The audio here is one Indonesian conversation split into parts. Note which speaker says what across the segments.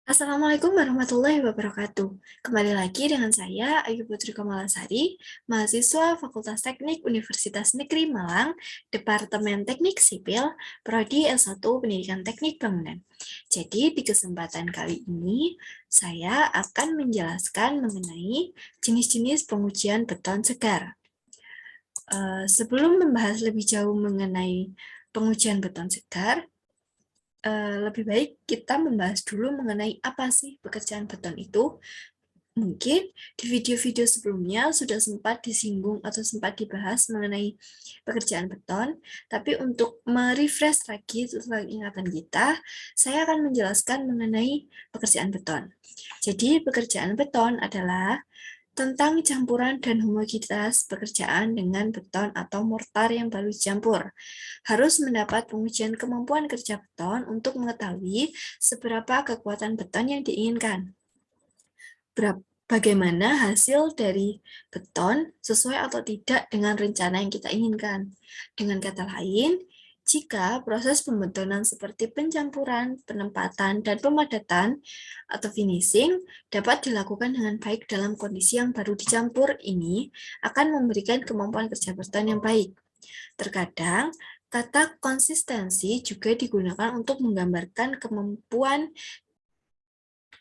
Speaker 1: Assalamualaikum warahmatullahi wabarakatuh. Kembali lagi dengan saya, Ayu Putri Kamalasari, mahasiswa Fakultas Teknik Universitas Negeri Malang, Departemen Teknik Sipil, Prodi S1 Pendidikan Teknik Bangunan. Jadi, di kesempatan kali ini, saya akan menjelaskan mengenai jenis-jenis pengujian beton segar. Sebelum membahas lebih jauh mengenai pengujian beton segar, lebih baik kita membahas dulu mengenai apa sih pekerjaan beton itu. Mungkin di video-video sebelumnya sudah sempat disinggung atau sempat dibahas mengenai pekerjaan beton, tapi untuk merefresh lagi tentang ingatan kita, saya akan menjelaskan mengenai pekerjaan beton. Jadi, pekerjaan beton adalah tentang campuran dan homogenitas pekerjaan dengan beton atau mortar yang baru dicampur. Harus mendapat pengujian kemampuan kerja beton untuk mengetahui seberapa kekuatan beton yang diinginkan. Bagaimana hasil dari beton sesuai atau tidak dengan rencana yang kita inginkan. Dengan kata lain, jika proses pembetonan seperti pencampuran, penempatan, dan pemadatan atau finishing dapat dilakukan dengan baik dalam kondisi yang baru dicampur, ini akan memberikan kemampuan kerja beton yang baik. Terkadang, kata konsistensi juga digunakan untuk menggambarkan kemampuan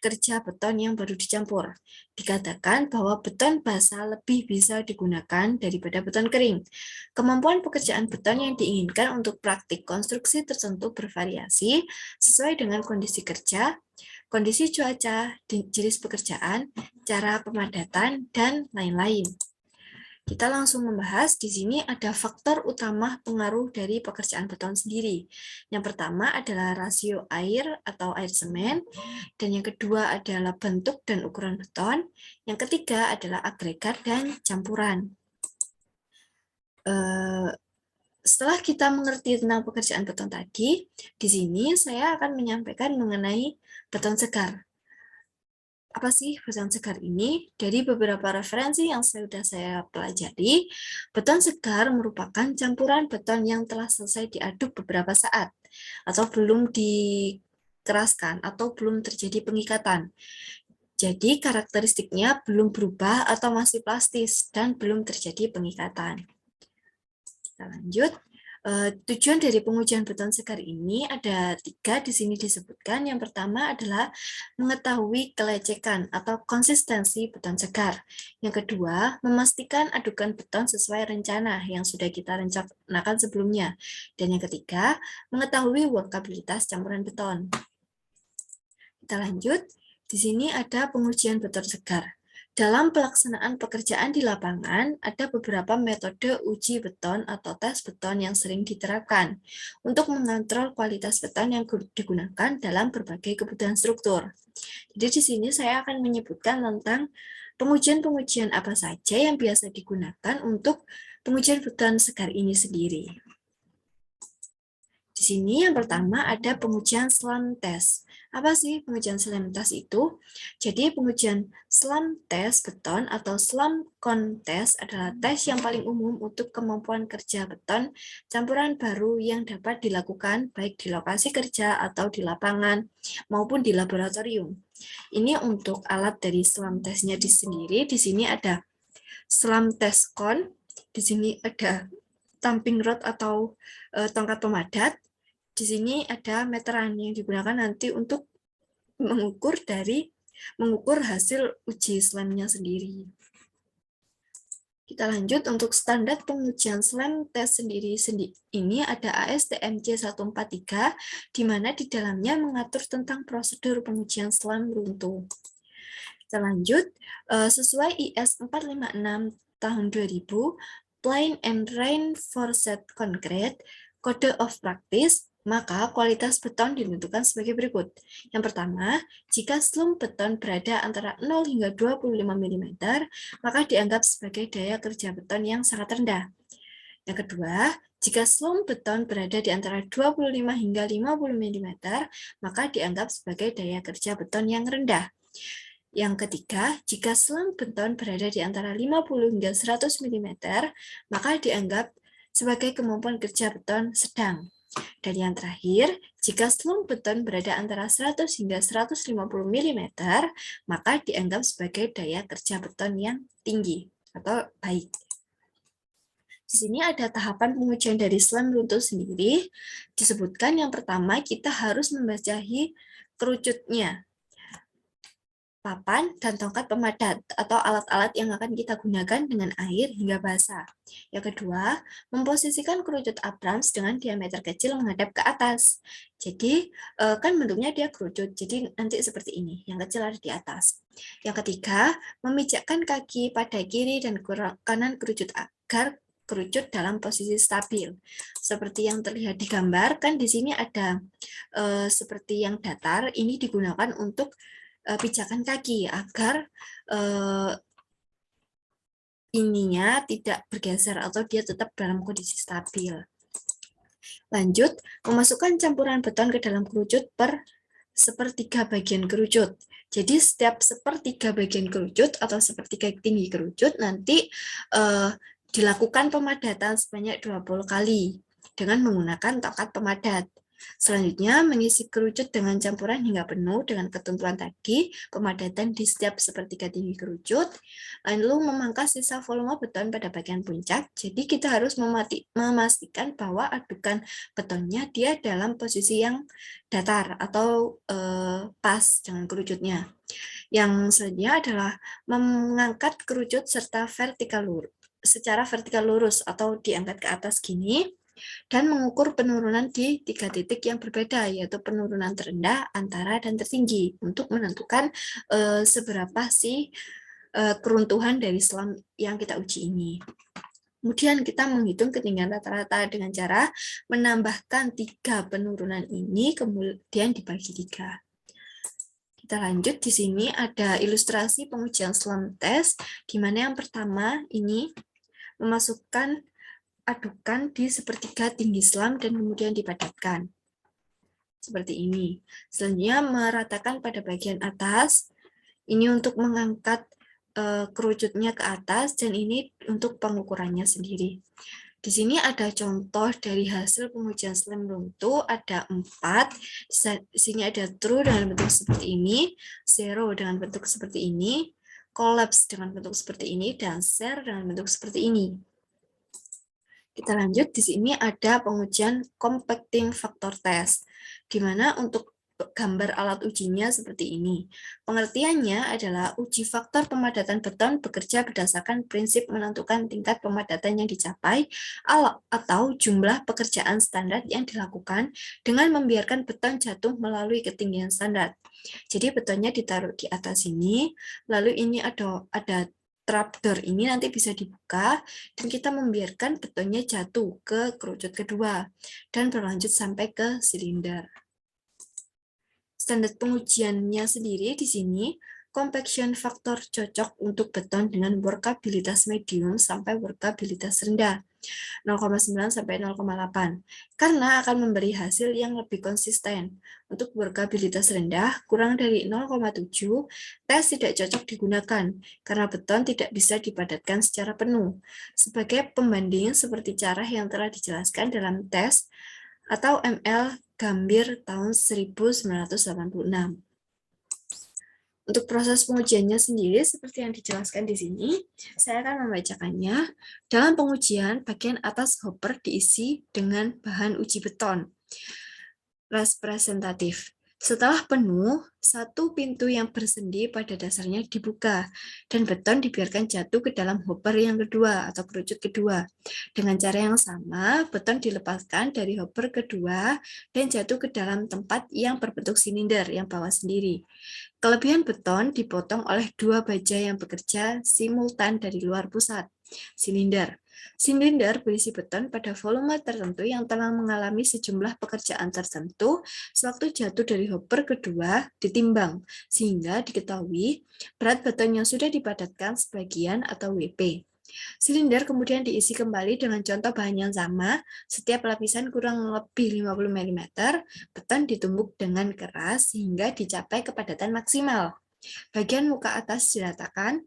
Speaker 1: kerja beton yang baru dicampur. Dikatakan bahwa beton basah lebih bisa digunakan daripada beton kering. Kemampuan pekerjaan beton yang diinginkan untuk praktik konstruksi tertentu bervariasi sesuai dengan kondisi kerja, kondisi cuaca, jenis pekerjaan, cara pemadatan, dan lain-lain. Kita langsung membahas, di sini ada faktor utama pengaruh dari pekerjaan beton sendiri. Yang pertama adalah rasio air atau air semen, dan yang kedua adalah bentuk dan ukuran beton, yang ketiga adalah agregat dan campuran. Setelah kita mengerti tentang pekerjaan beton tadi, di sini saya akan menyampaikan mengenai beton segar. Apa sih beton segar ini? Dari beberapa referensi yang sudah saya pelajari, beton segar merupakan campuran beton yang telah selesai diaduk beberapa saat, atau belum dikeraskan, atau belum terjadi pengikatan. Jadi karakteristiknya belum berubah atau masih plastis, dan belum terjadi pengikatan. Kita lanjut. Tujuan dari pengujian beton segar ini ada 3 di sini disebutkan. Yang pertama adalah mengetahui kelecekan atau konsistensi beton segar. Yang kedua, memastikan adukan beton sesuai rencana yang sudah kita rencanakan sebelumnya. Dan yang ketiga, mengetahui workabilitas campuran beton. Kita lanjut. Di sini ada pengujian beton segar. Dalam pelaksanaan pekerjaan di lapangan, ada beberapa metode uji beton atau tes beton yang sering diterapkan untuk mengontrol kualitas beton yang digunakan dalam berbagai kebutuhan struktur. Jadi di sini saya akan menyebutkan tentang pengujian-pengujian apa saja yang biasa digunakan untuk pengujian beton segar ini sendiri. Di sini yang pertama ada pengujian SLAM test. Apa sih pengujian SLAM test itu? Jadi pengujian SLAM test beton atau SLAM test adalah tes yang paling umum untuk kemampuan kerja beton campuran baru yang dapat dilakukan baik di lokasi kerja atau di lapangan maupun di laboratorium. Ini untuk alat dari SLAM testnya di sendiri. Di sini ada SLAM test con. Di sini ada tamping rod atau tongkat pemadat. Di sini ada meteran yang digunakan nanti untuk mengukur hasil uji SLAM-nya sendiri. Kita lanjut untuk standar pengujian SLAM test sendiri ini ada ASTM C143 di mana di dalamnya mengatur tentang prosedur pengujian SLAM runtuh. Kita lanjut sesuai IS 456 tahun 2000 Plain and Reinforced Concrete Code of Practice, maka kualitas beton ditentukan sebagai berikut. Yang pertama, jika slump beton berada antara 0 hingga 25 mm, maka dianggap sebagai daya kerja beton yang sangat rendah. Yang kedua, jika slump beton berada di antara 25 hingga 50 mm, maka dianggap sebagai daya kerja beton yang rendah. Yang ketiga, jika slump beton berada di antara 50 hingga 100 mm, maka dianggap sebagai kemampuan kerja beton sedang. Dan yang terakhir, jika slump beton berada antara 100 hingga 150 mm, maka dianggap sebagai daya kerja beton yang tinggi atau baik. Di sini ada tahapan pengujian dari slump runtuh sendiri. Disebutkan yang pertama kita harus membasahi kerucutnya, papan, dan tongkat pemadat atau alat-alat yang akan kita gunakan dengan air hingga basah. Yang kedua, memposisikan kerucut Abrams dengan diameter kecil menghadap ke atas. Jadi, kan bentuknya dia kerucut, jadi nanti seperti ini, yang kecil ada di atas. Yang ketiga, memijakkan kaki pada kiri dan kanan kerucut agar kerucut dalam posisi stabil. Seperti yang terlihat di gambar, kan di sini ada seperti yang datar, ini digunakan untuk pijakan kaki agar ininya tidak bergeser atau dia tetap dalam kondisi stabil. Lanjut, memasukkan campuran beton ke dalam kerucut per sepertiga bagian kerucut. Jadi setiap sepertiga bagian kerucut atau sepertiga tinggi kerucut nanti dilakukan pemadatan sebanyak 20 kali dengan menggunakan tongkat pemadat. Selanjutnya, mengisi kerucut dengan campuran hingga penuh dengan ketentuan tadi, pemadatan di setiap sepertiga tinggi kerucut, lalu memangkas sisa volume beton pada bagian puncak. Jadi kita harus memastikan bahwa adukan betonnya dia dalam posisi yang datar atau pas dengan kerucutnya. Yang selanjutnya adalah mengangkat kerucut serta secara vertikal lurus atau diangkat ke atas gini, dan mengukur penurunan di 3 titik yang berbeda, yaitu penurunan terendah, antara, dan tertinggi, untuk menentukan seberapa sih keruntuhan dari selam yang kita uji ini. Kemudian kita menghitung ketinggian rata-rata dengan cara menambahkan 3 penurunan ini, kemudian dibagi 3. Kita lanjut, di sini ada ilustrasi pengujian slump test, di mana yang pertama ini memasukkan adukan di sepertiga tinggi slump dan kemudian dipadatkan. Seperti ini. Selanjutnya meratakan pada bagian atas. Ini untuk mengangkat kerucutnya ke atas dan ini untuk pengukurannya sendiri. Di sini ada contoh dari hasil pengujian slump runtuh, ada 4. Di sini ada true dengan bentuk seperti ini, zero dengan bentuk seperti ini, collapse dengan bentuk seperti ini, dan share dengan bentuk seperti ini. Kita lanjut, di sini ada pengujian compacting factor test, di mana untuk gambar alat ujinya seperti ini. Pengertiannya adalah uji faktor pemadatan beton bekerja berdasarkan prinsip menentukan tingkat pemadatan yang dicapai atau jumlah pekerjaan standar yang dilakukan dengan membiarkan beton jatuh melalui ketinggian standar. Jadi betonnya ditaruh di atas ini, lalu ini ada trapdoor ini nanti bisa dibuka dan kita membiarkan betonnya jatuh ke kerucut kedua dan berlanjut sampai ke silinder. Standar pengujiannya sendiri di sini, compaction factor cocok untuk beton dengan workabilitas medium sampai workabilitas rendah, 0,9 sampai 0,8, karena akan memberi hasil yang lebih konsisten. Untuk workabilitas rendah, kurang dari 0,7, tes tidak cocok digunakan, karena beton tidak bisa dipadatkan secara penuh. Sebagai pembanding seperti cara yang telah dijelaskan dalam tes atau ML Gambir tahun 1986. Untuk proses pengujiannya sendiri, seperti yang dijelaskan di sini, saya akan membacakannya. Dalam pengujian, bagian atas hopper diisi dengan bahan uji beton representatif. Setelah penuh, satu pintu yang bersendi pada dasarnya dibuka, dan beton dibiarkan jatuh ke dalam hopper yang kedua atau kerucut kedua. Dengan cara yang sama, beton dilepaskan dari hopper kedua dan jatuh ke dalam tempat yang berbentuk silinder yang bawah sendiri. Kelebihan beton dipotong oleh 2 baja yang bekerja simultan dari luar pusat silinder. Silinder berisi beton pada volume tertentu yang telah mengalami sejumlah pekerjaan tertentu sewaktu jatuh dari hopper kedua ditimbang, sehingga diketahui berat beton yang sudah dipadatkan sebagian atau WP. Silinder kemudian diisi kembali dengan contoh bahan yang sama, setiap lapisan kurang lebih 50 mm, beton ditumbuk dengan keras sehingga dicapai kepadatan maksimal. Bagian muka atas diratakan,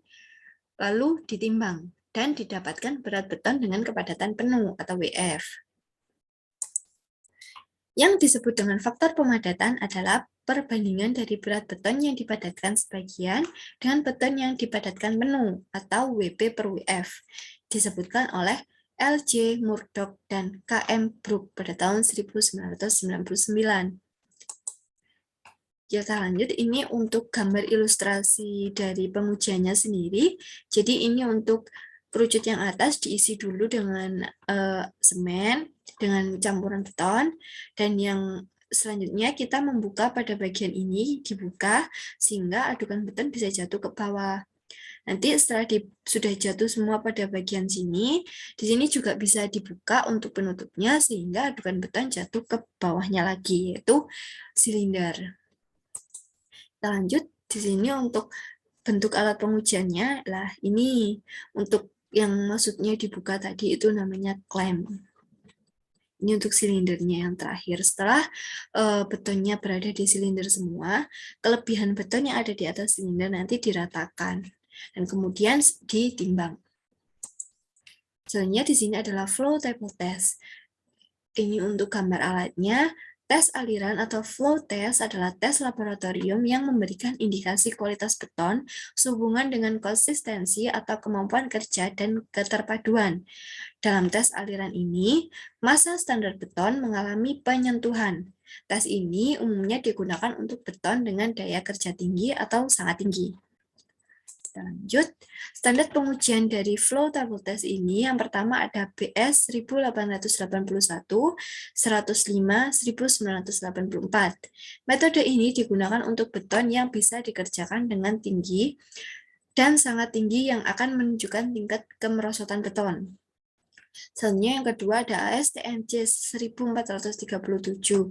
Speaker 1: lalu ditimbang, dan didapatkan berat beton dengan kepadatan penuh atau WF. Yang disebut dengan faktor pemadatan adalah perbandingan dari berat beton yang dipadatkan sebagian dengan beton yang dipadatkan penuh atau WP per WF. Disebutkan oleh L.J. Murdoch dan K.M. Brook pada tahun 1999. Kita lanjut, ini untuk gambar ilustrasi dari pengujiannya sendiri. Jadi ini untuk kerucut yang atas diisi dulu dengan semen, dengan campuran beton, dan yang selanjutnya kita membuka pada bagian ini, dibuka sehingga adukan beton bisa jatuh ke bawah. Nanti setelah sudah jatuh semua pada bagian sini, di sini juga bisa dibuka untuk penutupnya sehingga adukan beton jatuh ke bawahnya lagi, yaitu silinder. Kita lanjut di sini untuk bentuk alat pengujiannya. Lah, ini untuk yang maksudnya dibuka tadi itu namanya clamp. Ini untuk silindernya yang terakhir. Setelah betonnya berada di silinder semua, kelebihan beton yang ada di atas silinder nanti diratakan dan kemudian ditimbang. Selanjutnya di sini adalah flow table test. Ini untuk gambar alatnya. Tes aliran atau flow test adalah tes laboratorium yang memberikan indikasi kualitas beton sehubungan dengan konsistensi atau kemampuan kerja dan keterpaduan. Dalam tes aliran ini, massa standar beton mengalami penyentuhan. Tes ini umumnya digunakan untuk beton dengan daya kerja tinggi atau sangat tinggi. Kita lanjut. Standar pengujian dari flow table test ini yang pertama ada BS 1881, 105, 1984. Metode ini digunakan untuk beton yang bisa dikerjakan dengan tinggi dan sangat tinggi yang akan menunjukkan tingkat kemerosotan beton. Selanjutnya yang kedua ada ASTM C1437 15,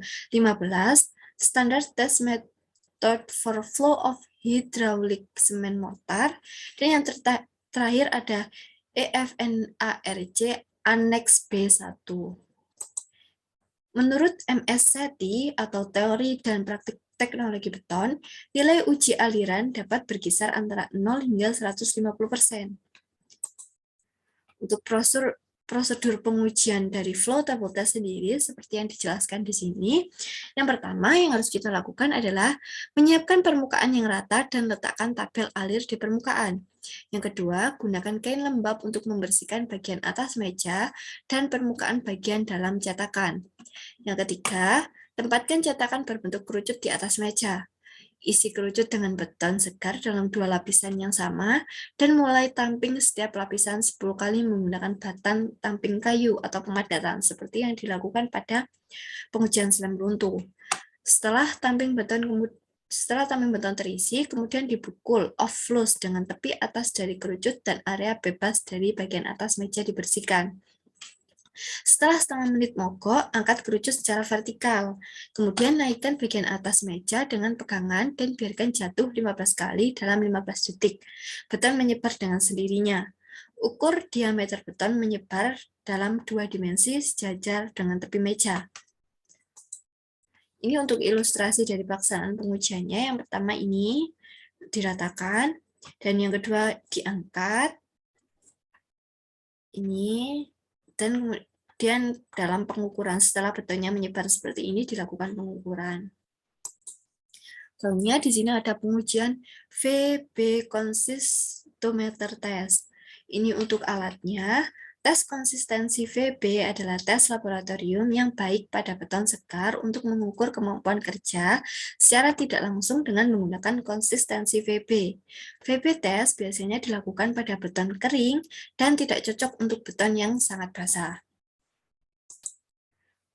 Speaker 1: Standard Test Method for Flow of Hydraulic Cement Mortar, dan yang terakhir ada EFNARC Annex B1. Menurut MS SETI atau Teori dan Praktik Teknologi Beton, nilai uji aliran dapat berkisar antara 0 hingga 150%. Untuk prosedur pengujian dari flow table test sendiri seperti yang dijelaskan di sini. Yang pertama yang harus kita lakukan adalah menyiapkan permukaan yang rata dan letakkan tabel alir di permukaan. Yang kedua, gunakan kain lembab untuk membersihkan bagian atas meja dan permukaan bagian dalam cetakan. Yang ketiga, tempatkan cetakan berbentuk kerucut di atas meja. Isi kerucut dengan beton segar dalam 2 lapisan yang sama, dan mulai tamping setiap lapisan 10 kali menggunakan batan tamping kayu atau pemadatan, seperti yang dilakukan pada pengujian selam runtuh. Setelah tamping beton terisi, kemudian dipukul off flush dengan tepi atas dari kerucut dan area bebas dari bagian atas meja dibersihkan. Setelah setengah menit mogok, angkat kerucut secara vertikal. Kemudian naikkan bagian atas meja dengan pegangan dan biarkan jatuh 15 kali dalam 15 detik. Beton menyebar dengan sendirinya. Ukur diameter beton menyebar dalam 2 dimensi sejajar dengan tepi meja. Ini untuk ilustrasi dari pelaksanaan pengujiannya. Yang pertama ini diratakan, dan yang kedua diangkat. Ini, dan kemudian dalam pengukuran setelah betonnya menyebar seperti ini dilakukan pengukuran. Selanjutnya di sini ada pengujian VB Consistometer Test. Ini untuk alatnya. Tes konsistensi VB adalah tes laboratorium yang baik pada beton segar untuk mengukur kemampuan kerja secara tidak langsung dengan menggunakan konsistensi VB. VB test biasanya dilakukan pada beton kering dan tidak cocok untuk beton yang sangat basah.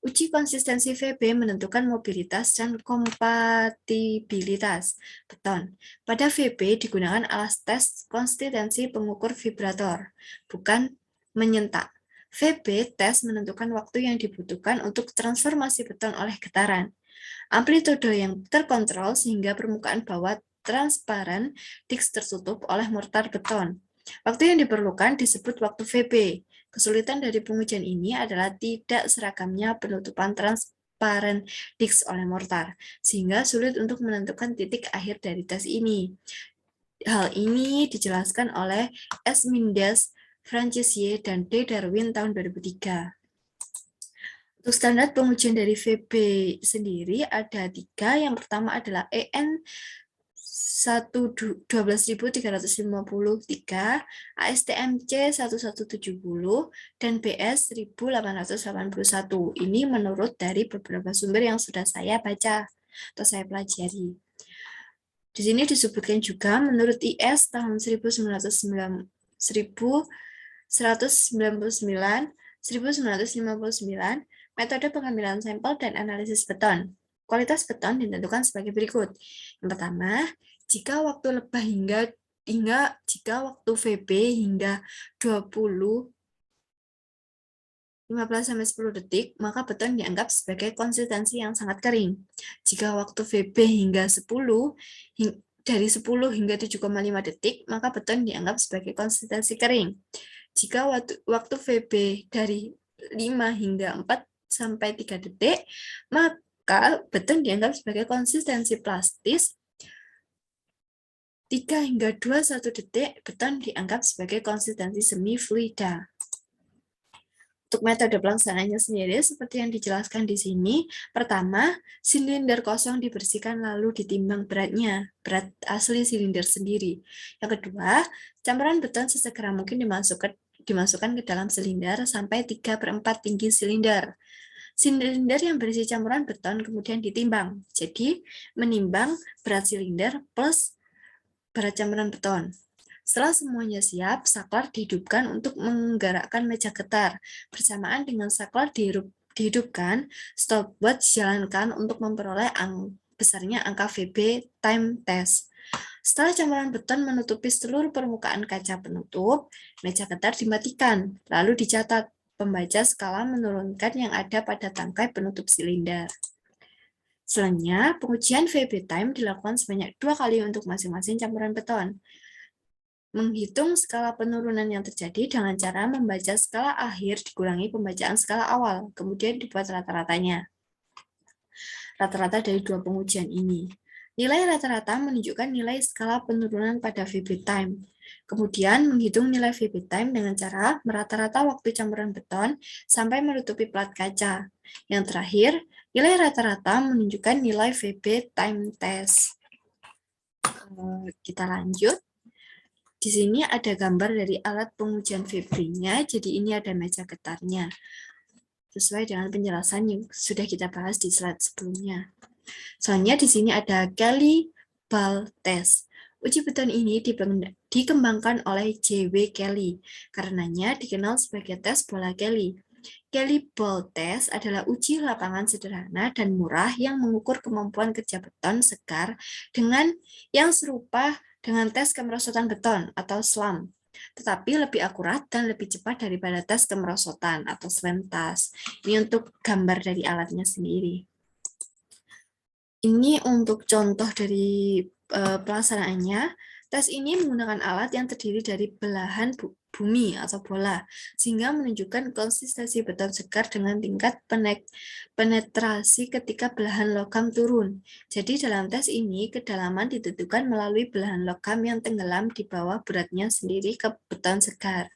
Speaker 1: Uji konsistensi VB menentukan mobilitas dan kompatibilitas beton. Pada VB digunakan alat tes konsistensi pengukur vibrator, bukan menyentak. VB tes menentukan waktu yang dibutuhkan untuk transformasi beton oleh getaran. Amplitude yang terkontrol sehingga permukaan bawah transparan disk tertutup oleh mortar beton. Waktu yang diperlukan disebut waktu VB. Kesulitan dari pengujian ini adalah tidak seragamnya penutupan transparan disk oleh mortar, sehingga sulit untuk menentukan titik akhir dari tes ini. Hal ini dijelaskan oleh S. Mendes, Francisier, dan D. Darwin tahun 2003. Untuk standar pengujian dari VB sendiri ada 3. Yang pertama adalah EN 12.353, ASTMC 1170, dan BS 1881. Ini menurut dari beberapa sumber yang sudah saya baca atau saya pelajari. Di sini disebutkan juga menurut IS tahun 1999, 1959, metode pengambilan sampel dan analisis beton. Kualitas beton ditentukan sebagai berikut. Yang pertama, jika waktu lebah jika waktu VB hingga 20 15-10 detik, maka beton dianggap sebagai konsistensi yang sangat kering. Jika waktu VB hingga 10, dari 10 hingga 7,5 detik, maka beton dianggap sebagai konsistensi kering. Jika waktu VB dari 5 hingga 4-3 detik, maka beton dianggap sebagai konsistensi plastis. 3 hingga 21 detik, beton dianggap sebagai konsistensi semi fluida. Untuk metode pelaksanaannya sendiri, seperti yang dijelaskan di sini, pertama, silinder kosong dibersihkan lalu ditimbang beratnya, berat asli silinder sendiri. Yang kedua, campuran beton sesegera mungkin dimasukkan ke dalam silinder sampai 3/4 tinggi silinder. Silinder yang berisi campuran beton kemudian ditimbang, jadi menimbang berat silinder plus berat campuran beton. Setelah semuanya siap, saklar dihidupkan untuk menggerakkan meja getar. Bersamaan dengan saklar dihidupkan, stopwatch dijalankan untuk memperoleh besarnya angka VB time test. Setelah campuran beton menutupi seluruh permukaan kaca penutup, meja getar dimatikan, lalu dicatat pembaca skala menurunkan yang ada pada tangkai penutup silinder. Selanjutnya, pengujian VB time dilakukan sebanyak 2 kali untuk masing-masing campuran beton. Menghitung skala penurunan yang terjadi dengan cara membaca skala akhir dikurangi pembacaan skala awal, kemudian dibuat rata-ratanya. Rata-rata dari 2 pengujian ini. Nilai rata-rata menunjukkan nilai skala penurunan pada VB time. Kemudian menghitung nilai VB time dengan cara merata-rata waktu campuran beton sampai menutupi plat kaca. Yang terakhir, nilai rata-rata menunjukkan nilai VB time test. Kita lanjut. Di sini ada gambar dari alat pengujian VB-nya, jadi ini ada meja getarnya. Sesuai dengan penjelasan yang sudah kita bahas di slide sebelumnya. Soalnya di sini ada Kelly Ball Test. Uji beton ini dikembangkan oleh J.W. Kelly, karenanya dikenal sebagai tes bola Kelly. Kelly Ball Test adalah uji lapangan sederhana dan murah yang mengukur kemampuan kerja beton segar dengan yang serupa dengan tes kemerosotan beton atau SLAM, tetapi lebih akurat dan lebih cepat daripada tes kemerosotan atau SLAM test. Ini untuk gambar dari alatnya sendiri. Ini untuk contoh dari pelaksanaannya. Tes ini menggunakan alat yang terdiri dari belahan bumi atau bola, sehingga menunjukkan konsistensi beton segar dengan tingkat penetrasi ketika belahan logam turun. Jadi dalam tes ini, kedalaman ditentukan melalui belahan logam yang tenggelam di bawah beratnya sendiri ke beton segar.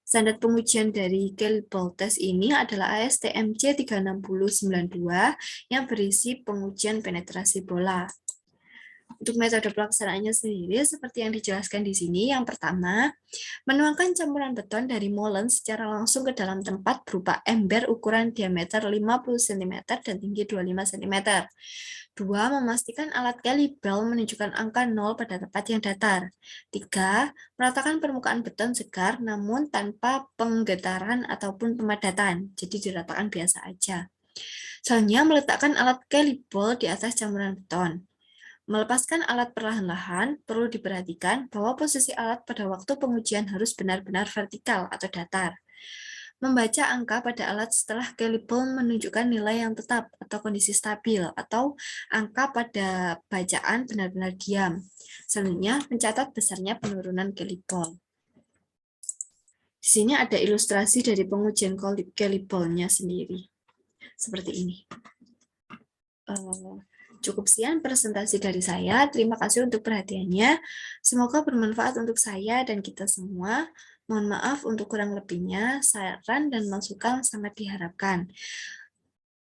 Speaker 1: Standar pengujian dari Kelly Ball Test ini adalah ASTM C36092 yang berisi pengujian penetrasi bola. Untuk metode pelaksanaannya sendiri, seperti yang dijelaskan di sini, yang pertama, menuangkan campuran beton dari molen secara langsung ke dalam tempat berupa ember ukuran diameter 50 cm dan tinggi 25 cm. 2. Memastikan alat Kelly Ball menunjukkan angka 0 pada tempat yang datar. 3. Meratakan permukaan beton segar namun tanpa penggetaran ataupun pemadatan, jadi diratakan biasa aja. Selanjutnya, meletakkan alat Kelly Ball di atas campuran beton. Melepaskan alat perlahan-lahan, perlu diperhatikan bahwa posisi alat pada waktu pengujian harus benar-benar vertikal atau datar. Membaca angka pada alat setelah Kelly Ball menunjukkan nilai yang tetap atau kondisi stabil, atau angka pada bacaan benar-benar diam. Selanjutnya, mencatat besarnya penurunan Kelly Ball. Di sini ada ilustrasi dari pengujian Kelly Ball-nya sendiri. Seperti ini. Cukup sekian presentasi dari saya. Terima kasih untuk perhatiannya. Semoga bermanfaat untuk saya dan kita semua. Mohon maaf untuk kurang lebihnya, saran dan masukan sangat diharapkan.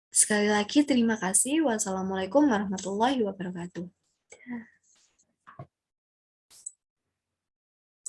Speaker 1: Sekali lagi terima kasih. Wassalamualaikum warahmatullahi wabarakatuh.